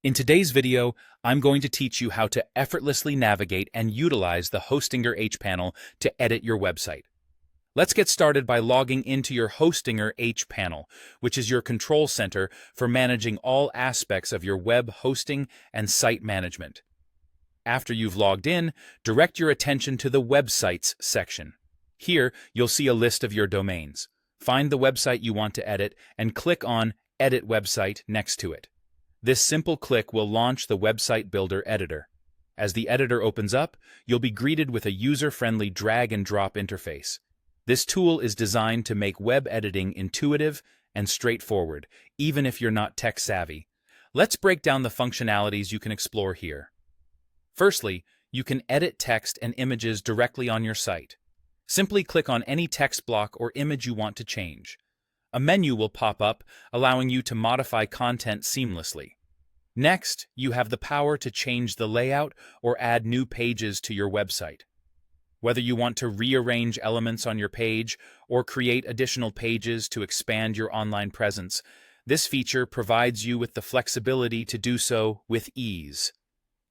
In today's video, I'm going to teach you how to effortlessly navigate and utilize the Hostinger H panel to edit your website. Let's get started by logging into your Hostinger H panel, which is your control center for managing all aspects of your web hosting and site management. After you've logged in, direct your attention to the Websites section. Here, you'll see a list of your domains. Find the website you want to edit and click on Edit Website next to it. This simple click will launch the Website Builder editor. As the editor opens up, you'll be greeted with a user-friendly drag-and-drop interface. This tool is designed to make web editing intuitive and straightforward, even if you're not tech-savvy. Let's break down the functionalities you can explore here. Firstly, you can edit text and images directly on your site. Simply click on any text block or image you want to change. A menu will pop up, allowing you to modify content seamlessly. Next, you have the power to change the layout or add new pages to your website. Whether you want to rearrange elements on your page or create additional pages to expand your online presence, this feature provides you with the flexibility to do so with ease.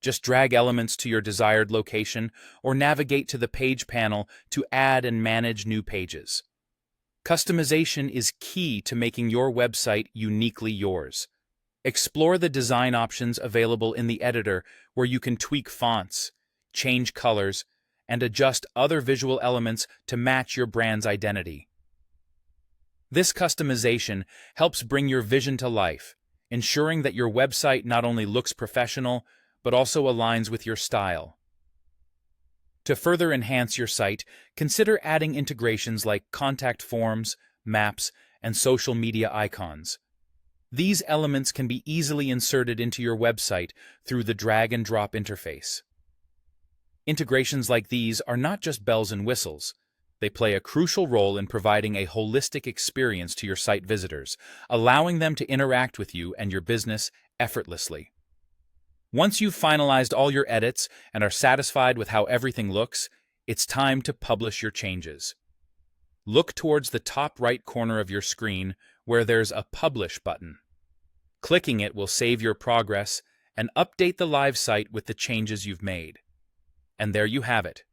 Just drag elements to your desired location or navigate to the Page panel to add and manage new pages. Customization is key to making your website uniquely yours. Explore the design options available in the editor, where you can tweak fonts, change colors, and adjust other visual elements to match your brand's identity. This customization helps bring your vision to life, ensuring that your website not only looks professional, but also aligns with your style. To further enhance your site, consider adding integrations like contact forms, maps, and social media icons. These elements can be easily inserted into your website through the drag-and-drop interface. Integrations like these are not just bells and whistles. They play a crucial role in providing a holistic experience to your site visitors, allowing them to interact with you and your business effortlessly. Once you've finalized all your edits and are satisfied with how everything looks, it's time to publish your changes. Look towards the top right corner of your screen where there's a Publish button. Clicking it will save your progress and update the live site with the changes you've made. And there you have it.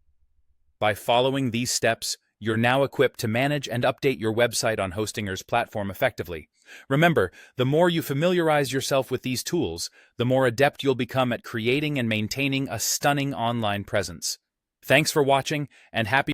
By following these steps, you're now equipped to manage and update your website on Hostinger's platform effectively. Remember, the more you familiarize yourself with these tools, the more adept you'll become at creating and maintaining a stunning online presence. Thanks for watching, and happy